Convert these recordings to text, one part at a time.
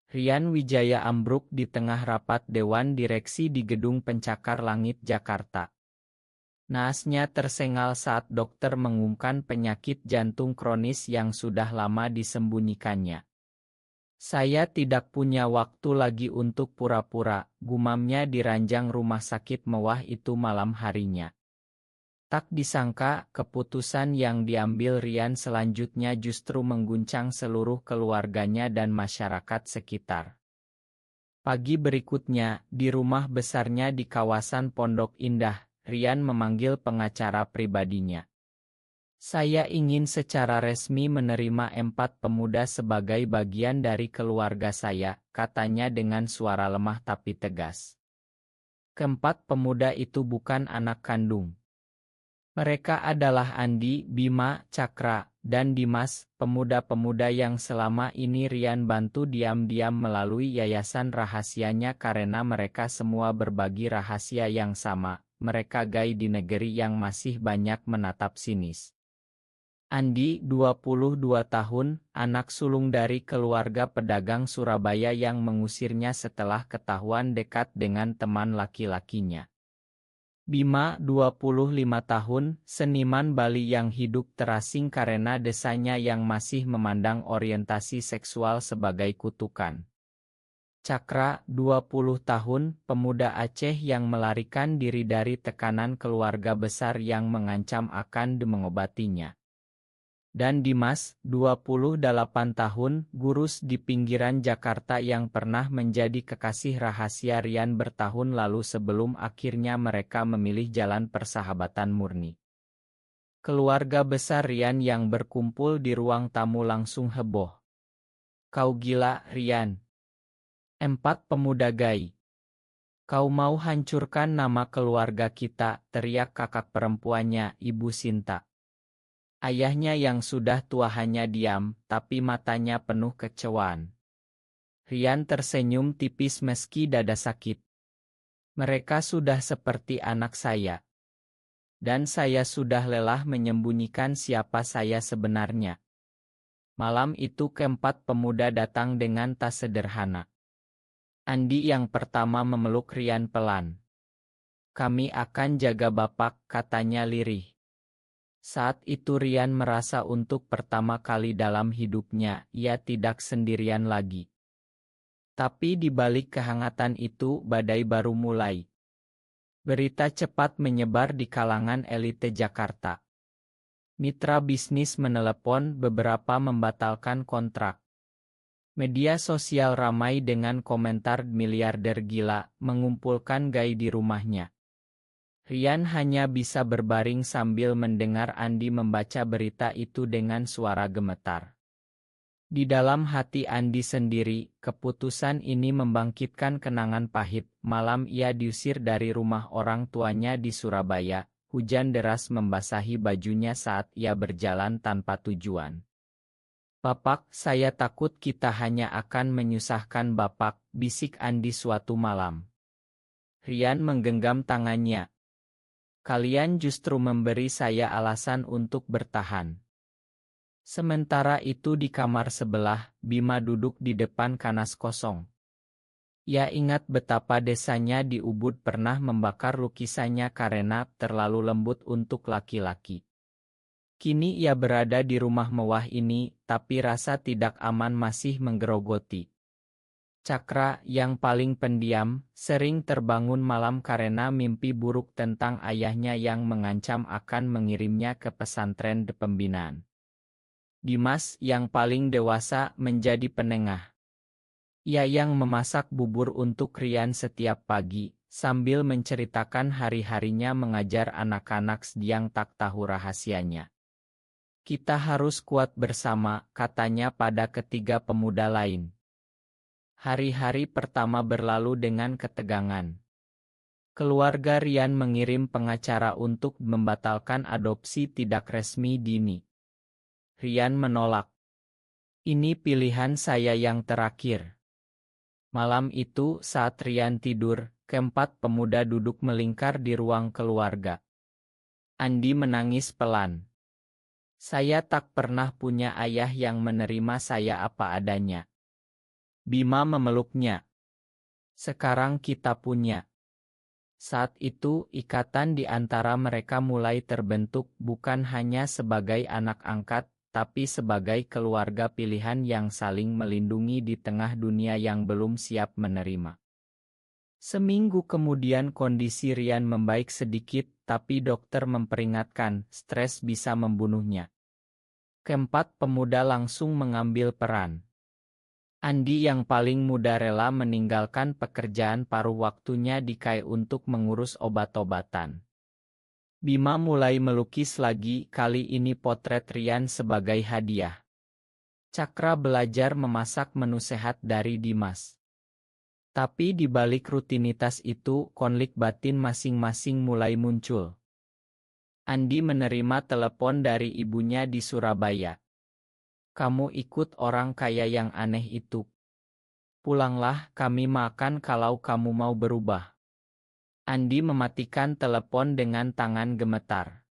Rian Wijaya ambruk di tengah rapat Dewan Direksi di Gedung Pencakar Langit Jakarta. Naasnya tersengal saat dokter mengumumkan penyakit jantung kronis yang sudah lama disembunyikannya. Saya tidak punya waktu lagi untuk pura-pura, gumamnya di ranjang rumah sakit mewah itu malam harinya. Tak disangka, keputusan yang diambil Rian selanjutnya justru mengguncang seluruh keluarganya dan masyarakat sekitar. Pagi berikutnya, di rumah besarnya di kawasan Pondok Indah, Rian memanggil pengacara pribadinya. Saya ingin secara resmi menerima 4 pemuda sebagai bagian dari keluarga saya, katanya dengan suara lemah tapi tegas. Keempat pemuda itu bukan anak kandung. Mereka adalah Andi, Bima, Cakra, dan Dimas, pemuda-pemuda yang selama ini Rian bantu diam-diam melalui yayasan rahasianya karena mereka semua berbagi rahasia yang sama, mereka gai di negeri yang masih banyak menatap sinis. Andi, 22 tahun, anak sulung dari keluarga pedagang Surabaya yang mengusirnya setelah ketahuan dekat dengan teman laki-lakinya. Bima, 25 tahun, seniman Bali yang hidup terasing karena desanya yang masih memandang orientasi seksual sebagai kutukan. Cakra, 20 tahun, pemuda Aceh yang melarikan diri dari tekanan keluarga besar yang mengancam akan mengobatinya. Dan Dimas, 28 tahun, gurus di pinggiran Jakarta yang pernah menjadi kekasih rahasia Rian bertahun lalu sebelum akhirnya mereka memilih jalan persahabatan murni. Keluarga besar Rian yang berkumpul di ruang tamu langsung heboh. Kau gila, Rian. 4 pemuda gai. Kau mau hancurkan nama keluarga kita, teriak kakak perempuannya, Ibu Sinta. Ayahnya yang sudah tua hanya diam, tapi matanya penuh kecewaan. Rian tersenyum tipis meski dada sakit. Mereka sudah seperti anak saya. Dan saya sudah lelah menyembunyikan siapa saya sebenarnya. Malam itu keempat pemuda datang dengan tas sederhana. Andi yang pertama memeluk Rian pelan. Kami akan jaga Bapak, katanya lirih. Saat itu Rian merasa untuk pertama kali dalam hidupnya, ia tidak sendirian lagi. Tapi di balik kehangatan itu, badai baru mulai. Berita cepat menyebar di kalangan elite Jakarta. Mitra bisnis menelepon, beberapa membatalkan kontrak. Media sosial ramai dengan komentar miliarder gila, mengumpulkan gai di rumahnya. Rian hanya bisa berbaring sambil mendengar Andi membaca berita itu dengan suara gemetar. Di dalam hati Andi sendiri, keputusan ini membangkitkan kenangan pahit. Malam ia diusir dari rumah orang tuanya di Surabaya, hujan deras membasahi bajunya saat ia berjalan tanpa tujuan. Bapak, saya takut kita hanya akan menyusahkan Bapak, bisik Andi suatu malam. Rian menggenggam tangannya. Kalian justru memberi saya alasan untuk bertahan. Sementara itu di kamar sebelah, Bima duduk di depan kanas kosong. Ia ingat betapa desanya di Ubud pernah membakar lukisannya karena terlalu lembut untuk laki-laki. Kini ia berada di rumah mewah ini, tapi rasa tidak aman masih menggerogoti. Cakra, yang paling pendiam, sering terbangun malam karena mimpi buruk tentang ayahnya yang mengancam akan mengirimnya ke pesantren pembinaan. Dimas, yang paling dewasa, menjadi penengah. Ia yang memasak bubur untuk Rian setiap pagi, sambil menceritakan hari-harinya mengajar anak-anak yang tak tahu rahasianya. Kita harus kuat bersama, katanya pada ketiga pemuda lain. Hari-hari pertama berlalu dengan ketegangan. Keluarga Rian mengirim pengacara untuk membatalkan adopsi tidak resmi Dini. Rian menolak. Ini pilihan saya yang terakhir. Malam itu saat Rian tidur, keempat pemuda duduk melingkar di ruang keluarga. Andi menangis pelan. Saya tak pernah punya ayah yang menerima saya apa adanya. Bima memeluknya. Sekarang kita punya. Saat itu, ikatan di antara mereka mulai terbentuk bukan hanya sebagai anak angkat, tapi sebagai keluarga pilihan yang saling melindungi di tengah dunia yang belum siap menerima. Seminggu kemudian kondisi Ryan membaik sedikit, tapi dokter memperingatkan, stres bisa membunuhnya. Keempat pemuda langsung mengambil peran. Andi yang paling muda rela meninggalkan pekerjaan paruh waktunya di KAI untuk mengurus obat-obatan. Bima mulai melukis lagi, kali ini potret Ryan sebagai hadiah. Cakra belajar memasak menu sehat dari Dimas. Tapi di balik rutinitas itu, konflik batin masing-masing mulai muncul. Andi menerima telepon dari ibunya di Surabaya. Kamu ikut orang kaya yang aneh itu. Pulanglah, kami makan kalau kamu mau berubah. Andi mematikan telepon dengan tangan gemetar.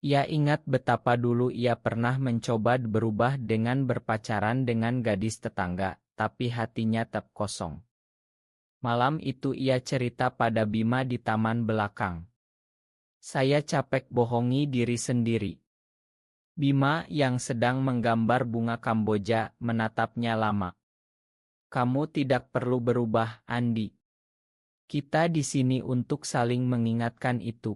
Ia ingat betapa dulu ia pernah mencoba berubah dengan berpacaran dengan gadis tetangga, tapi hatinya tetap kosong. Malam itu ia cerita pada Bima di taman belakang. Saya capek bohongi diri sendiri. Bima yang sedang menggambar bunga Kamboja menatapnya lama. Kamu tidak perlu berubah, Andi. Kita di sini untuk saling mengingatkan itu.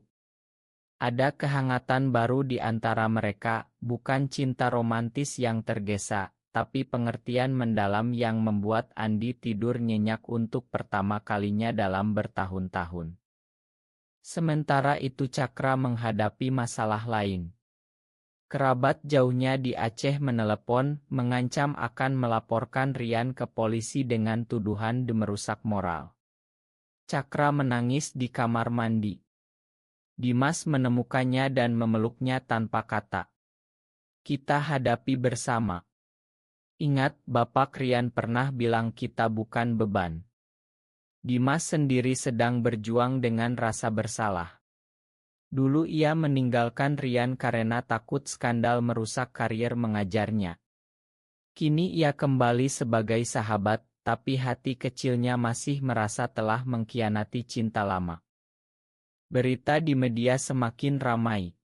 Ada kehangatan baru di antara mereka, bukan cinta romantis yang tergesa, tapi pengertian mendalam yang membuat Andi tidur nyenyak untuk pertama kalinya dalam bertahun-tahun. Sementara itu Cakra menghadapi masalah lain. Kerabat jauhnya di Aceh menelepon, mengancam akan melaporkan Ryan ke polisi dengan tuduhan merusak moral. Cakra menangis di kamar mandi. Dimas menemukannya dan memeluknya tanpa kata. Kita hadapi bersama. Ingat, Bapak Ryan pernah bilang kita bukan beban. Dimas sendiri sedang berjuang dengan rasa bersalah. Dulu ia meninggalkan Ryan karena takut skandal merusak karier mengajarnya. Kini ia kembali sebagai sahabat, tapi hati kecilnya masih merasa telah mengkhianati cinta lama. Berita di media semakin ramai.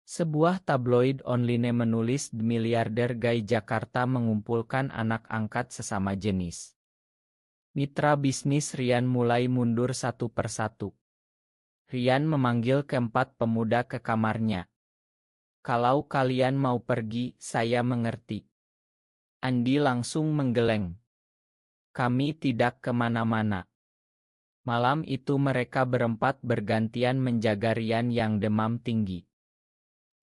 Sebuah tabloid online menulis miliarder Gai Jakarta mengumpulkan anak angkat sesama jenis. Mitra bisnis Ryan mulai mundur satu persatu. Ryan memanggil keempat pemuda ke kamarnya. Kalau kalian mau pergi, saya mengerti. Andi langsung menggeleng. Kami tidak kemana-mana. Malam itu mereka berempat bergantian menjaga Ryan yang demam tinggi.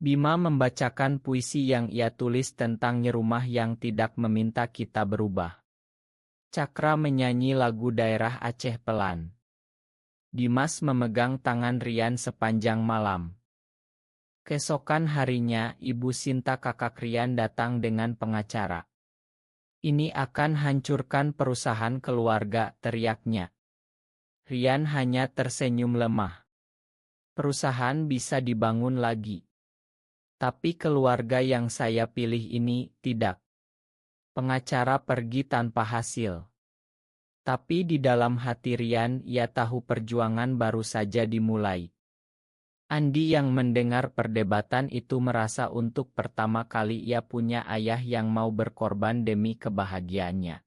Bima membacakan puisi yang ia tulis tentang rumah yang tidak meminta kita berubah. Cakra menyanyi lagu daerah Aceh pelan. Dimas memegang tangan Ryan sepanjang malam. Keesokan harinya, Ibu Sinta kakak Ryan datang dengan pengacara. Ini akan hancurkan perusahaan keluarga, teriaknya. Ryan hanya tersenyum lemah. Perusahaan bisa dibangun lagi. Tapi keluarga yang saya pilih ini, tidak. Pengacara pergi tanpa hasil. Tapi di dalam hati Ryan, ia tahu perjuangan baru saja dimulai. Andi yang mendengar perdebatan itu merasa untuk pertama kali ia punya ayah yang mau berkorban demi kebahagiaannya.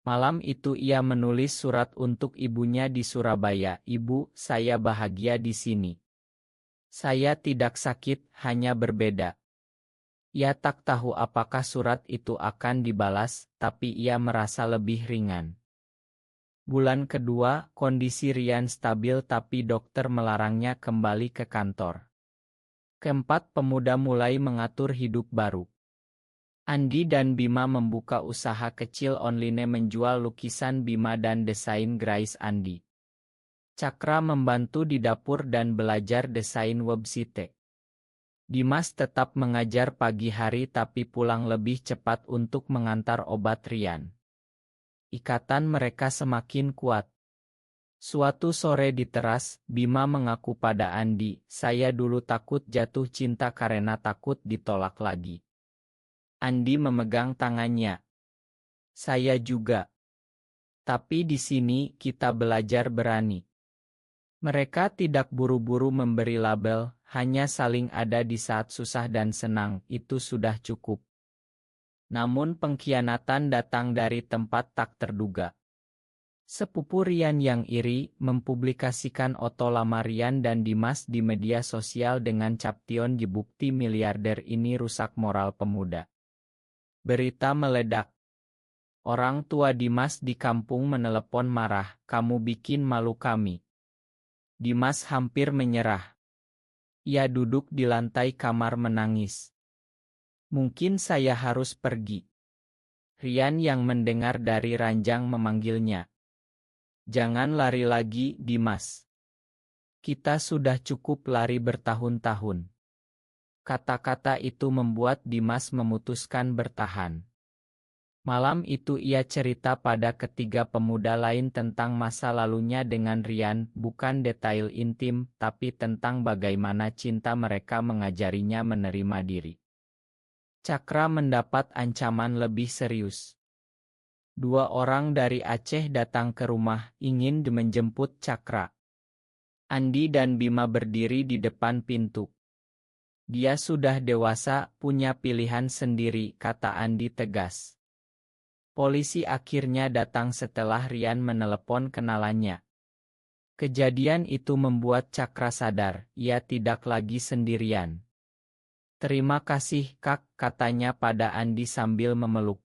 Malam itu ia menulis surat untuk ibunya di Surabaya. Ibu, saya bahagia di sini. Saya tidak sakit, hanya berbeda. Ia tak tahu apakah surat itu akan dibalas, tapi ia merasa lebih ringan. Bulan kedua, kondisi Ryan stabil tapi dokter melarangnya kembali ke kantor. Keempat pemuda mulai mengatur hidup baru. Andi dan Bima membuka usaha kecil online menjual lukisan Bima dan desain Grace Andi. Cakra membantu di dapur dan belajar desain website. Dimas tetap mengajar pagi hari tapi pulang lebih cepat untuk mengantar obat Ryan. Ikatan mereka semakin kuat. Suatu sore di teras, Bima mengaku pada Andi, saya dulu takut jatuh cinta karena takut ditolak lagi. Andi memegang tangannya. Saya juga. Tapi di sini kita belajar berani. Mereka tidak buru-buru memberi label, hanya saling ada di saat susah dan senang, itu sudah cukup. Namun pengkhianatan datang dari tempat tak terduga. Sepupu Rian yang iri mempublikasikan foto lama Rian dan Dimas di media sosial dengan caption dibukti miliarder ini rusak moral pemuda. Berita meledak. Orang tua Dimas di kampung menelepon marah, "Kamu bikin malu kami." Dimas hampir menyerah. Ia duduk di lantai kamar menangis. "Mungkin saya harus pergi." Rian yang mendengar dari ranjang memanggilnya. "Jangan lari lagi, Dimas. Kita sudah cukup lari bertahun-tahun." Kata-kata itu membuat Dimas memutuskan bertahan. Malam itu ia cerita pada ketiga pemuda lain tentang masa lalunya dengan Rian, bukan detail intim, tapi tentang bagaimana cinta mereka mengajarinya menerima diri. Cakra mendapat ancaman lebih serius. 2 orang dari Aceh datang ke rumah, ingin menjemput Cakra. Andi dan Bima berdiri di depan pintu. "Dia sudah dewasa, punya pilihan sendiri," kata Andi tegas. Polisi akhirnya datang setelah Rian menelepon kenalannya. Kejadian itu membuat Cakra sadar, ia tidak lagi sendirian. "Terima kasih, Kak," katanya pada Andi sambil memeluk.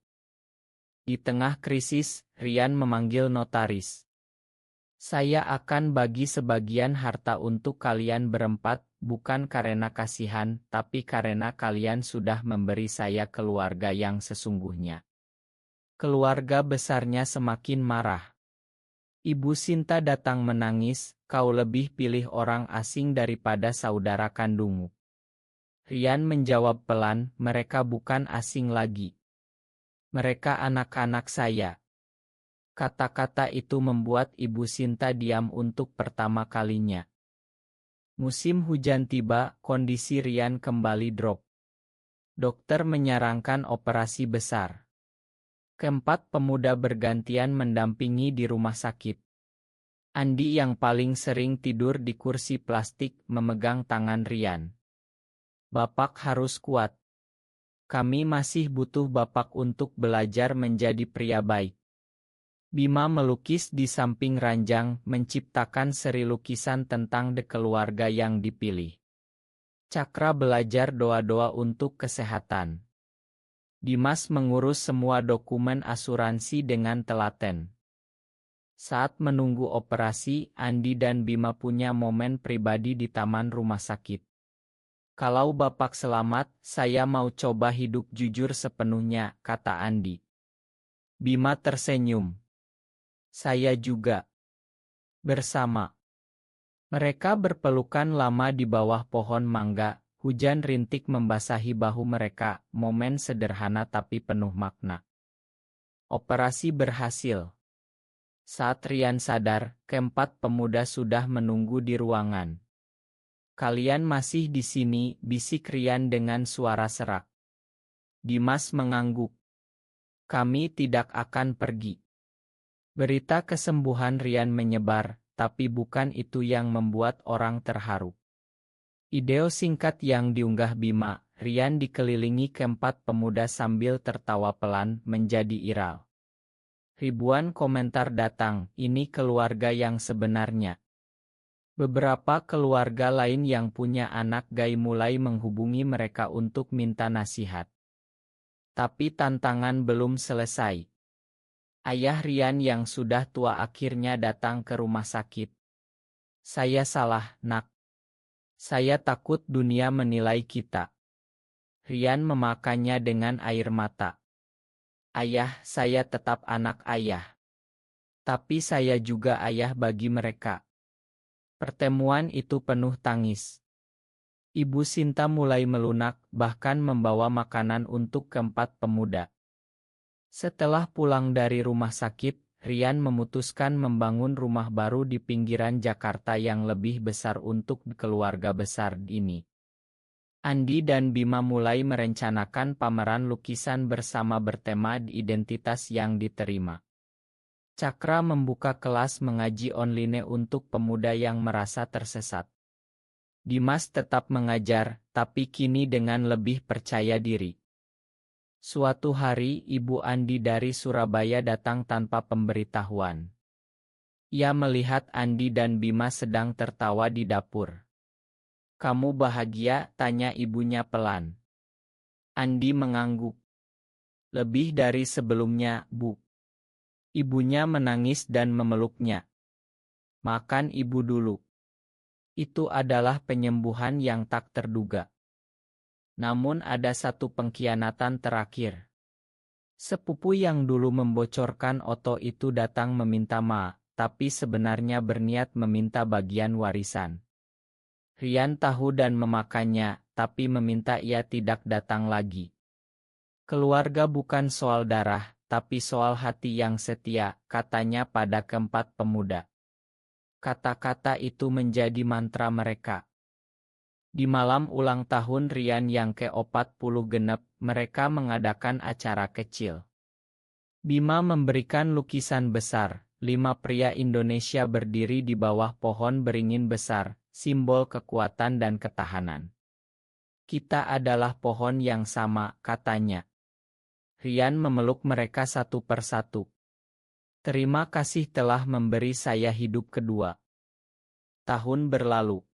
Di tengah krisis, Rian memanggil notaris. "Saya akan bagi sebagian harta untuk kalian berempat, bukan karena kasihan, tapi karena kalian sudah memberi saya keluarga yang sesungguhnya." Keluarga besarnya semakin marah. Ibu Sinta datang menangis, "Kau lebih pilih orang asing daripada saudara kandungmu." Rian menjawab pelan, "Mereka bukan asing lagi. Mereka anak-anak saya." Kata-kata itu membuat Ibu Sinta diam untuk pertama kalinya. Musim hujan tiba, kondisi Rian kembali drop. Dokter menyarankan operasi besar. Keempat pemuda bergantian mendampingi di rumah sakit. Andi yang paling sering tidur di kursi plastik memegang tangan Rian. "Bapak harus kuat. Kami masih butuh Bapak untuk belajar menjadi pria baik." Bima melukis di samping ranjang, menciptakan seri lukisan tentang keluarga yang dipilih. Cakra belajar doa-doa untuk kesehatan. Dimas mengurus semua dokumen asuransi dengan telaten. Saat menunggu operasi, Andi dan Bima punya momen pribadi di taman rumah sakit. "Kalau Bapak selamat, saya mau coba hidup jujur sepenuhnya," kata Andi. Bima tersenyum. "Saya juga." Bersama mereka berpelukan lama di bawah pohon mangga. Hujan rintik membasahi bahu mereka, momen sederhana tapi penuh makna. Operasi berhasil. Saat Rian sadar, keempat pemuda sudah menunggu di ruangan. "Kalian masih di sini," bisik Rian dengan suara serak. Dimas mengangguk. "Kami tidak akan pergi." Berita kesembuhan Rian menyebar, tapi bukan itu yang membuat orang terharu. Video singkat yang diunggah Bima, Rian dikelilingi keempat pemuda sambil tertawa pelan, menjadi viral. Ribuan komentar datang, "Ini keluarga yang sebenarnya." Beberapa keluarga lain yang punya anak gay mulai menghubungi mereka untuk minta nasihat. Tapi tantangan belum selesai. Ayah Rian yang sudah tua akhirnya datang ke rumah sakit. "Saya salah, Nak. Saya takut dunia menilai kita." Rian memakannya dengan air mata. "Ayah, saya tetap anak ayah. Tapi saya juga ayah bagi mereka." Pertemuan itu penuh tangis. Ibu Sinta mulai melunak, bahkan membawa makanan untuk keempat pemuda. Setelah pulang dari rumah sakit, Rian memutuskan membangun rumah baru di pinggiran Jakarta yang lebih besar untuk keluarga besar ini. Andi dan Bima mulai merencanakan pameran lukisan bersama bertema identitas yang diterima. Cakra membuka kelas mengaji online untuk pemuda yang merasa tersesat. Dimas tetap mengajar, tapi kini dengan lebih percaya diri. Suatu hari Ibu Andi dari Surabaya datang tanpa pemberitahuan. Ia melihat Andi dan Bima sedang tertawa di dapur. "Kamu bahagia?" tanya ibunya pelan. Andi mengangguk. "Lebih dari sebelumnya, Bu." Ibunya menangis dan memeluknya. "Makan ibu dulu." Itu adalah penyembuhan yang tak terduga. Namun ada satu pengkhianatan terakhir. Sepupu yang dulu membocorkan Oto itu datang meminta maaf, tapi sebenarnya berniat meminta bagian warisan. Rian tahu dan memakannya, tapi meminta ia tidak datang lagi. "Keluarga bukan soal darah, tapi soal hati yang setia," katanya pada keempat pemuda. Kata-kata itu menjadi mantra mereka. Di malam ulang tahun Rian yang ke-40 genep, mereka mengadakan acara kecil. Bima memberikan lukisan besar, 5 pria Indonesia berdiri di bawah pohon beringin besar, simbol kekuatan dan ketahanan. "Kita adalah pohon yang sama," katanya. Rian memeluk mereka satu persatu. "Terima kasih telah memberi saya hidup kedua." Tahun berlalu.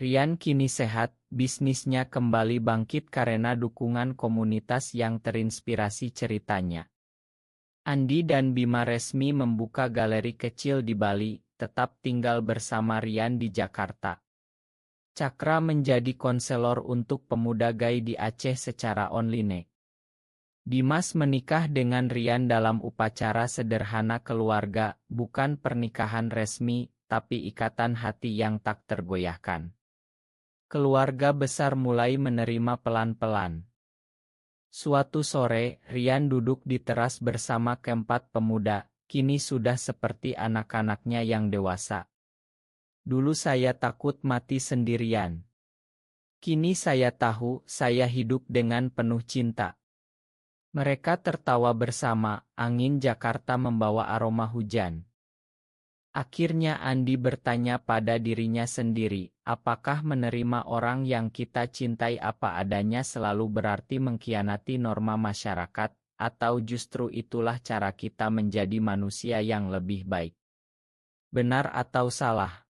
Rian kini sehat, bisnisnya kembali bangkit karena dukungan komunitas yang terinspirasi ceritanya. Andi dan Bima resmi membuka galeri kecil di Bali, tetap tinggal bersama Rian di Jakarta. Cakra menjadi konselor untuk pemuda gay di Aceh secara online. Dimas menikah dengan Rian dalam upacara sederhana keluarga, bukan pernikahan resmi, tapi ikatan hati yang tak tergoyahkan. Keluarga besar mulai menerima pelan-pelan. Suatu sore, Rian duduk di teras bersama keempat pemuda, kini sudah seperti anak-anaknya yang dewasa. "Dulu saya takut mati sendirian. Kini saya tahu saya hidup dengan penuh cinta." Mereka tertawa bersama, angin Jakarta membawa aroma hujan. Akhirnya Andi bertanya pada dirinya sendiri, apakah menerima orang yang kita cintai apa adanya selalu berarti mengkhianati norma masyarakat, atau justru itulah cara kita menjadi manusia yang lebih baik? Benar atau salah?